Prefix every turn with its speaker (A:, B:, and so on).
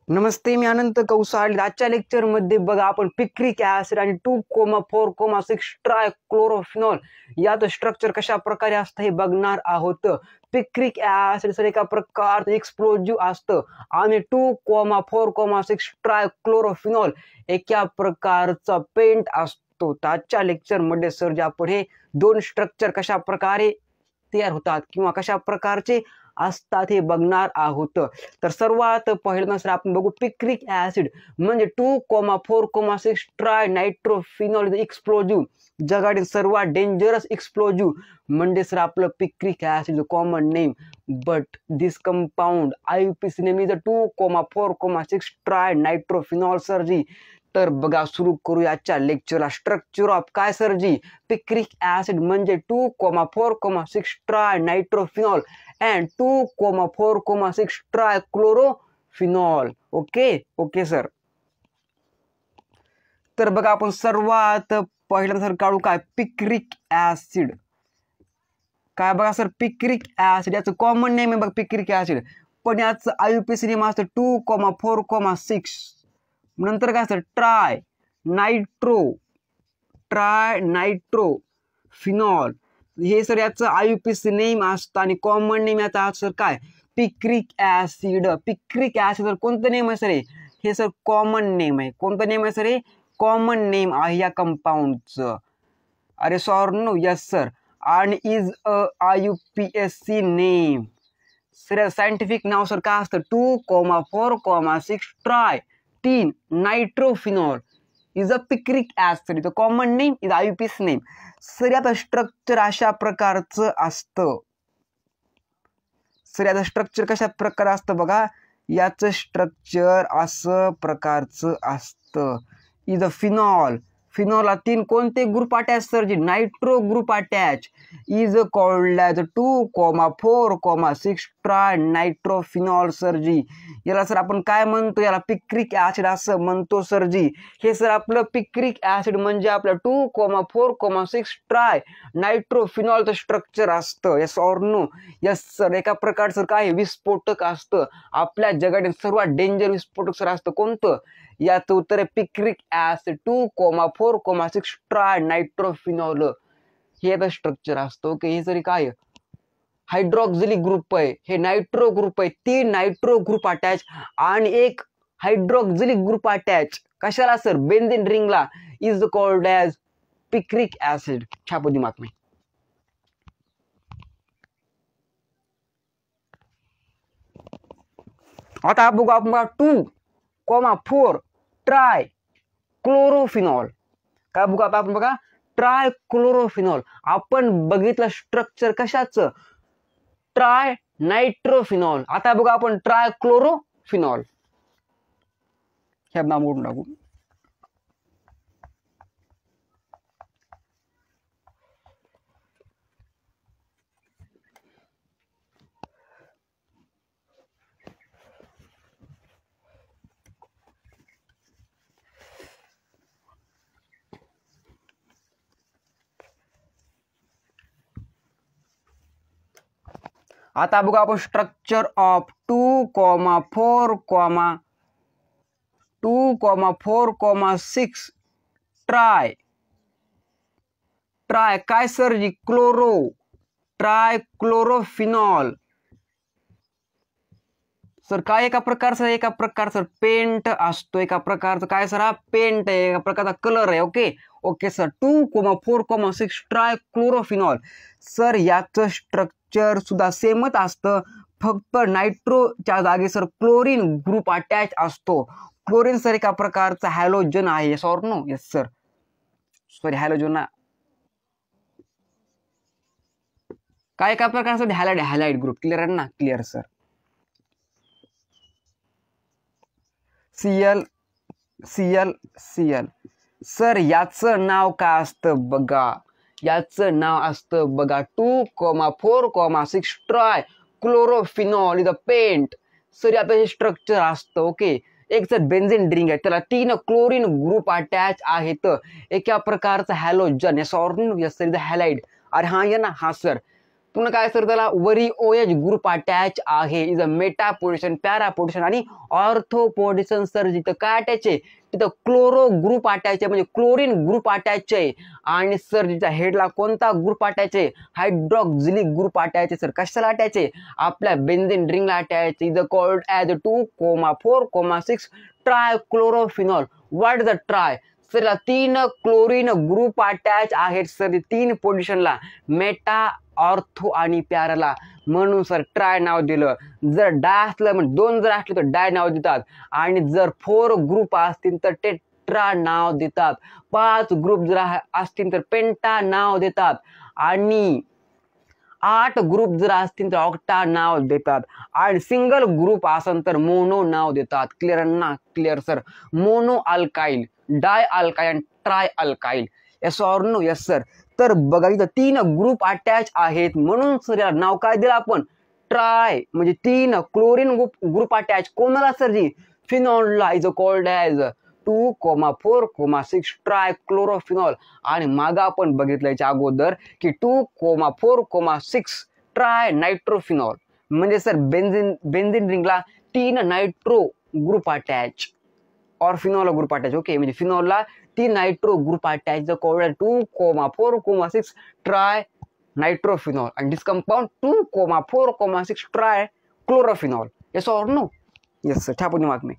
A: नमस्ते, मी अनंत कौसाल. आजच्या लेक्चरमध्ये बघा आपण पिक्रिक ऍसिड आणि 2,4,6 ट्रायक्लोरोफिनॉल यात स्ट्रक्चर कशा प्रकारे असतं हे बघणार आहोत. पिक्रिक ऍसिड सर एका प्रकारचं एक्सप्लोजिव्ह असतं आणि 2,4,6 ट्रायक्लोरोफिनॉल एका प्रकारचा पेंट असतो. आजच्या लेक्चरमध्ये सर जे आपण हे दोन स्ट्रक्चर कशा प्रकारे तयार होतात किंवा कशा प्रकारचे असतात हे बघणार आहोत. तर सर्वात पहिल्यांदा सर आपण बघू पिक्रिक ऍसिड म्हणजे 2,4,6 ट्राय नायट्रोफिनॉल एक्सप्लोजिव्ह, जगातील सर्वात डेंजरस एक्सप्लोजिव्ह म्हणजे सर आपलं picric acid common name. But this compound IUPAC name is 2,4,6 try nitrophenol सरजी. तर बघा सुरू करूया आजच्या लेक्चरला. स्ट्रक्चर ऑफ काय सरजी? पिक्रिक ऍसिड म्हणजे 2,4,6 try nitrophenol and 2,4,6 trichlorophenol. Okay sir. तर बघा आपण सर्वात पहिल्यांदा सर काढू काय पिक्रिक ऍसिड. काय बघा सर पिक्रिक ऍसिड याचं कॉमन नेम आहे बघा पिक्रिक ऍसिड, पण याचं IUPAC नेम असतं 2,4,6. नंतर काय सर ट्राय नायट्रोफिनॉल हे सर याचं IUPAC नेम असतं आणि कॉमन नेम याचा सर काय पिक्रिक ऍसिड. पिक्रिक ऍसिड कोणतं नेम आहे सर हे सर कॉमन नेम आहे. कोणतं नेम आहे सर हे कॉमन नेम आहे या कंपाऊंडचं. अरे सॉरी नो यस सर. आणि is IUPAC name sir scientific नाव सर काय असतं 2,4,6 tri 3 nitrophenol is a picric acid. The common name is IUPAC name. Sir याचं स्ट्रक्चर अशा प्रकारचं असतं. सर याचं स्ट्रक्चर कशा प्रकार असतं बघा. याचं स्ट्रक्चर असं प्रकारचं असतं. Is a phenol. फिनॉलला 3 कोणते group attach sir ji nitro group attach is called as 2,4,6 try nitrophenol सरजी. याला सर आपण काय म्हणतो? याला पिक्रिक ऍसिड असं म्हणतो सरजी. हे सर आपलं पिक्रिक ऍसिड म्हणजे आपलं 2,4,6 ट्राय नायट्रोफिनॉलचं स्ट्रक्चर असतं. Yes or no? Yes sir. एका प्रकारचं काय विस्फोटक असतं. आपल्या जगातील सर्वात डेंजर विस्फोटक सर असतं कोणतं? याचं उत्तर आहे पिक्रिक ऍसिड 2,4,6 ट्राय नायट्रोफिनॉल हे याचं स्ट्रक्चर असतं. ओके. हे जरी काय हायड्रॉक्सिलिक ग्रुप आहे, हे नायट्रो ग्रुप आहे. 3 नायट्रो ग्रुप अटॅच आणि एक हायड्रॉक्सिलिक ग्रुप अटॅच कशाला सर बेन्झीन रिंगला is called as picric acid. छापो दिमाग में. आता बघू आपण 2,4 ट्राय क्लोरोफिनॉल. काय बघू आता आपण बघा ट्राय क्लोरोफिनॉल. आपण बघितलं स्ट्रक्चर कशाचं ट्राय नायट्रोफिनॉल. आता बघा आपण ट्राय क्लोरोफिनॉल. हे नाव मोडून टाकू. आता बघा आपण स्ट्रक्चर ऑफ 2,4,6 ट्राय काय सर जी ट्राय क्लोरोफिनॉल. सर काय एका प्रकारचं पेंट असतो. एका प्रकारचं काय सर हा पेंट आहे, एका प्रकारचा कलर आहे. Okay sir. 2,4,6 try chlorophenol sir याचं स्ट्रक्चर सुद्धा सेमच असतं, फक्त नायट्रोच्या जागी सर क्लोरीन ग्रुप अटॅच असतो. क्लोरीन सर एका प्रकारचा हॅलोजन आहे. Yes or no? Yes sir. Sorry halogen काय एका प्रकारचं हॅलाइड ग्रुप. क्लिअर आहे ना? Clear sir. Cl सर याचं नाव काय असतं बघा. याचं नाव असतं बघा 2,4,6 try chlorophenol is a paint. Sir याचं हे स्ट्रक्चर असतं. ओके. एक सर बेन्झीन रिंग आहे, त्याला 3 क्लोरीन ग्रुप अटॅच आहेत. एका प्रकारचं halogen. Yes or no? Yes sir. Is a halide. अरे हा ये ना. हा सर. पुन्हा काय सर त्याला वरी OH ग्रुप अटॅच आहे, is a Meta position, para position आणि ऑर्थो पोझिशन. सर जिथं काय अटॅच आहे तिथं क्लोरो ग्रुप अटॅच आहे, म्हणजे क्लोरीन ग्रुप अटॅच आहे. आणि सर जिच्या हेडला कोणता ग्रुप अटॅच आहे, हायड्रॉक्झिलिक ग्रुप अटॅच आहे. सर कशाला अटॅच आहे, आपल्या बेन्झीन रिंगला attach, is called as 2,4,6 trichlorophenol. What is the tri, sir 3 chlorine group attach आहेत सर 3 पोझिशनला, मेटा, ऑर्थो आणि पॅराला, म्हणून सर ट्राय नाव दिलं. जर डाय असलं म्हणजे 2 जर असले तर डाय नाव देतात, आणि जर 4 ग्रुप असतील तर टेट्रा नाव देतात, 5 ग्रुप जर असतील तर पेंटा नाव देतात, आणि 8 ग्रुप जर असतील तर ऑक्टा नाव देतात, आणि सिंगल ग्रुप असेल तर मोनो नाव देतात. क्लिअर ना? Clear sir. Mono alkyl, di alkyl, tri alkyl. Yes or no? Yes sir. तर बघा इथं 3 ग्रुप अटॅच आहेत, म्हणून सर याला नाव काय दिलं आपण, ट्राय, म्हणजे 3 क्लोरीन ग्रुप अटॅच. कोणाला सर जी, फिनॉलला, इज कॉल्ड ॲज 2,4,6 ट्रायक्लोरोफिनॉल. आणि मागं आपण बघितलं याच्या अगोदर की 2,4,6 ट्राय नायट्रोफिनॉल, म्हणजे सर बेन्झीन रिंगला 3 नायट्रो ग्रुप अटॅच, और फिनॉल ग्रुप अटॅच. ओके, म्हणजे फिनॉलला 3 nitro group attach, called 2,4,6 try नायट्रोफिनॉल, आणि this compound 2,4,6 try chlorophenol. Yes और नो? Yes sir. छापून मार्क में